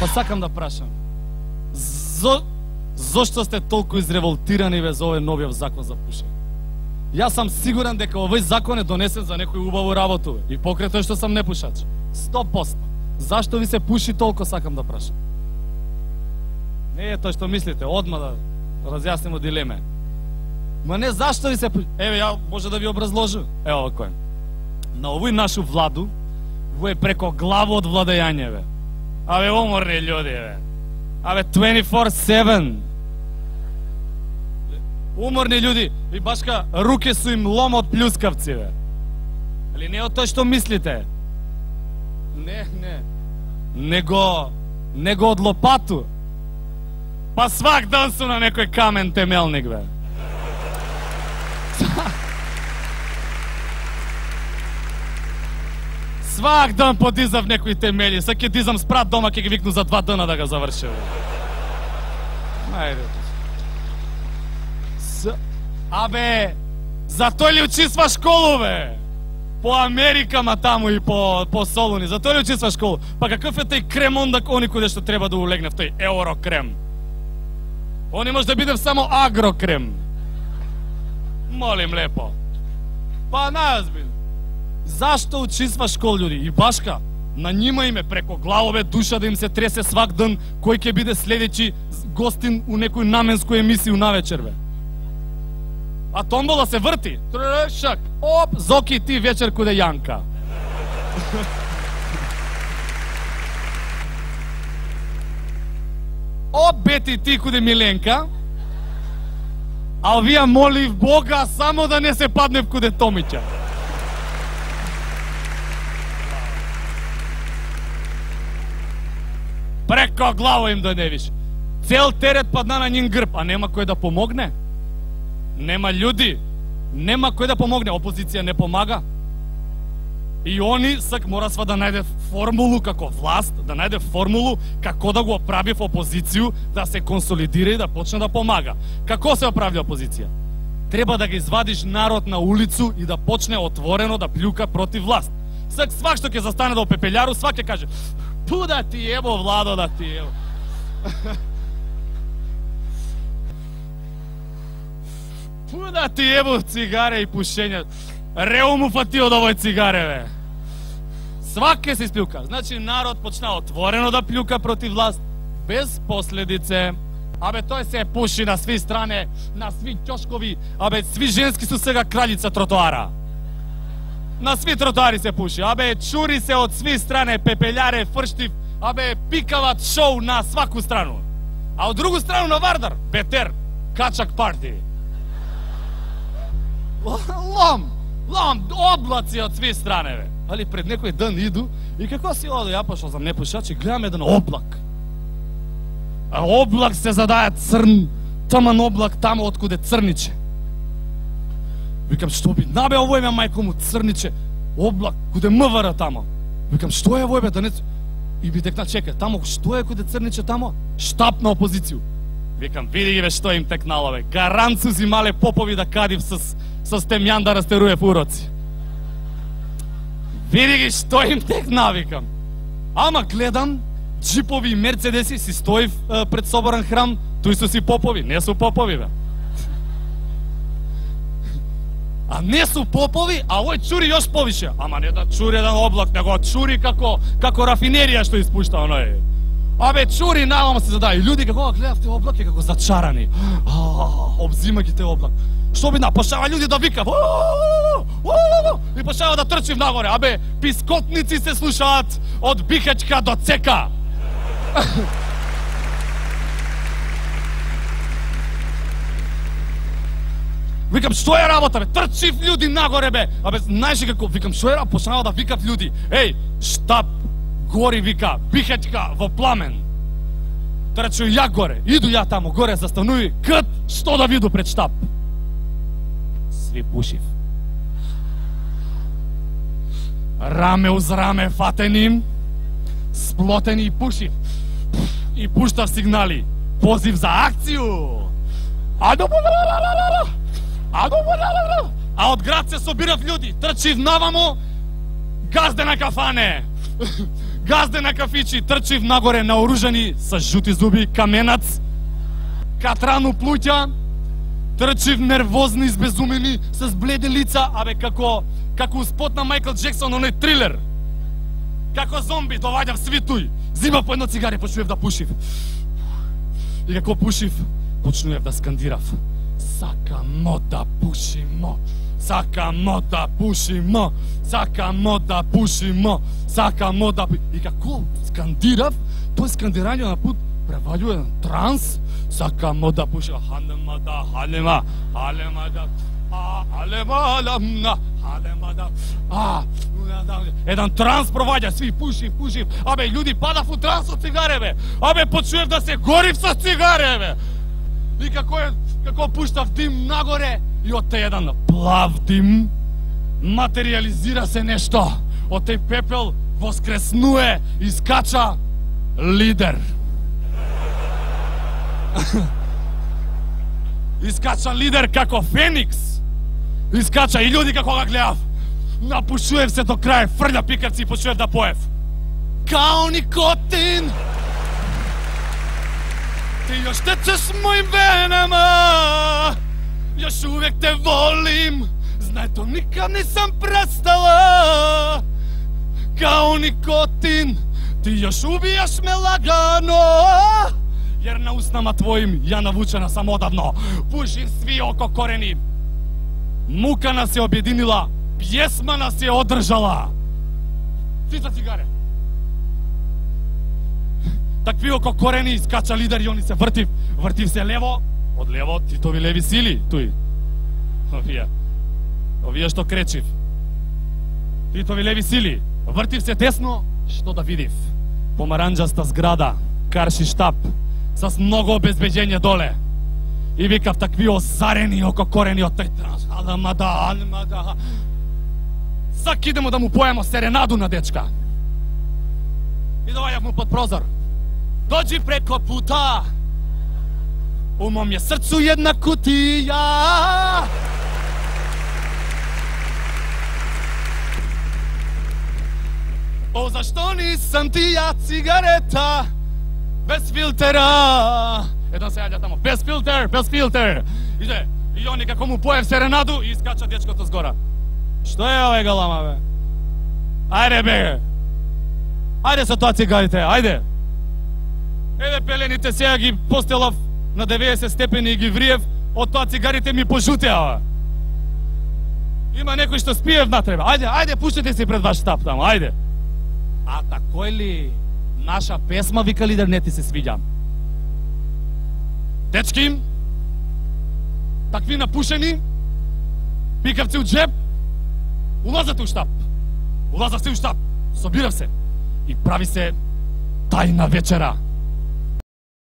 Па сакам да прашам. Зошто сте толку изреволтирани без овој новиот закон за пушење? Јас сам сигурен дека овој закон е донесен за некој убаву работу и покрај тоа што сам непушач. 100%. Зашто ви се пуши толку, сакам да прашам? Не е тоа што мислите, одма да разјаснимо дилеме. Ма не зашто ви се пуши? Еве, ја може да ви образложам. Ево кој. На овој нашу владу, во е преко главо од владејање, бе. Абе, уморни људи, бе. Абе, 24/7. Уморни људи. И башка, руке су им лом од плюскавци, бе. Али не од тоа што мислите. Не. Него од лопату. Па свак дан су на некој камен темелник, бе. Свак дан подизав некои темели. Са ќе дизам спрат дома, ќе ги викну за 2 дена да ga заврши. Ајде. Абе, за тој ли учисва школу, бе? По Америка, ма таму и по Солуни. За тој ли учисва школу? Па какъв е тај крем онда они куде што треба да улегне в тој еврокрем? Они може да биде само агрокрем. Молим лепо. Па најазбил. Зашто учисва школ, људи? И башка, на нима име преко главове душа да им се тресе свак ден кој ќе биде следеќи гостин у некој наменску емисију навечер, бе. А томбола се врти. Трешак. Оп, Зоки, ти вечер куде Јанка. Оп, Бети, ти куде Миленка. А вија молив Бога само да не се падне куде Томиќа. Преко глава им да не виш. Цел терет падна на нин грб, а нема кој да помогне. Нема људи. Нема кој да помогне. Опозиција не помага. И они сак мора сва да најде формулу како власт, да најде формулу како да го оправи в опозицију, да се консолидира и да почне да помага. Како се оправи опозиција? Треба да ги извадиш народ на улицу и да почне отворено да плюка против власт. Свак што ќе застане до пепелјару, свак ќе каже: "Пу да ти ево, Владо, да ти ево." Пу да ти ево цигаре и пушење. Реу му фати од овој цигаре, бе. Свак ќе се исплюка. Значи, народ почна отворено да плюка против власт, без последице. Абе, тој се пуши на сви стране, на сви ќошкови. Абе, сви женски су сега кралица тротоара. На сви тротоари се пуши. Абе, чури се од сви стране, пепелјаре, фрштив. Абе, пикават шоу на сваку страну. А од другу страну на Вардар, Бетер, качак парти. Лом, облаци од сви стране, бе. Али пред некој ден иду и како си оде, ја пошол сам непушач и гледам еден облак. А облак се задаја црн, таман облак тамо откуде црниче. Викам, што би набе овој ме мајко му црниче, облак, куде МВР тамо. Викам, што е овој бе, да не... И би текна, чекай, тамо, што е куде црниче тамо? Штаб на опозицију. Викам, види ги бе, што им текнало, бе. Гарант су зимале попови да кадив с стемјан да растеруе уроци. Види ги што им текна, викам. Ама гледам, джипови и мерцедеси си стои пред соборен храм, тој су си попови, не су попови, бе. А не су попови, а овој чури још повише. Ама не да чури еден облак, него чури како рафинерија што испушта оној. Абе, чури навама се задај. И луѓе како гледав те облаки како зачарани. Обзима ги те облак. Што би почнава луѓе да викав. И почнава да трчи нагоре. Абе, пискотници се слушаат од Бихачка до Цека. Викам, што е работа, бе? Трчив луѓе нагоре, бе. Абе, знаеш како, викам, што е работа? Почнава да викав луѓе. Еј, штаб, гори, вика, Бихачка во пламен. Трчу ја горе, иду ја тамо, горе застануи, кът, што да виду пред штаб? Сви пушив. Раме уз раме фатеним, сплотени и пушив. И пуштав сигнали. Позив за акцију. А од град се собирав луѓе, трчив навамо, газде на кафане. Газде на кафичи, трчив нагоре наоружани со жути зуби, каменац, катрано плуќа, трчив нервозни, избезумени, с бледи лица, абе како успот на Майкл Джексон, оној трилер. Како зомби, доваѓав свитуј, зима по едно цигаре, почнуев да пушив. И како пушив, почнуев да скандирав. Сакамо да пушимо, сакамо да пушимо, сакамо да пушимо, сакамо да... И како скандирав, тој скандирање на пут превалјува на транс, сакамо да пушимо, халема да, халема, халема да, халема да, еден транс проваѓа, сви пушив, абе, луѓи падав у транс од цигаре, бе, абе, почуев да се горив со цигаре, бе. И како пуштав дим нагоре, и од тој еден плав дим материализира се нешто. Од тој пепел воскреснуе и скача лидер. Искача лидер како Феникс. Искача и луѓи како го гледав. Напушуев се до крај, фрља пикавци и почуев да поев. Као никотин, ти још течеш моим венама, још увек те волим, знаето никад не сам престала. Као никотин, ти још убијаш ме лагано, јер на уснама твоим ја навучена сам одавно. Пушим сви око корени, мука нас се обединила, пјесма нас се одржала. Цица цигаре. Такви око корени, скача лидер и они се вртив се лево, од лево Титови леви сили, туј. Овие што кречив. Титови леви сили, вртив се десно, што да видив? Помаранџаста зграда, карши штаб, с многу обезбеđење доле. И викав такви озарени око корени од тој транс. Алемада. Сак идемо да му поемо серенаду на дечка. И доваѓав му под прозор. Доđi преко пута, у мом је срцу една кутија. О, зашто нисам ти ја цигарета без филтера? Едно се јаѓа тамо, без филтер. Иде, и они како му поев серенаду и искача дечкото згора. Што е овој галама, бе? Ајде, бе! Ајде со тоа цигарите, ајде! Еве пелените сега ги постелав на 90 степени и ги вриев, од тоа цигарите ми пожутеа. Има некој што спие внатре, бе. Ајде, пуштете си пред ваш штаб тамо, ајде. А такој ли наша песма, вика лидер, не ти се свиѓа? Дечки, такви напушени, пикавци у джеб, улазате у штаб. Улазав се у штаб, собирав се и прави се тајна вечера.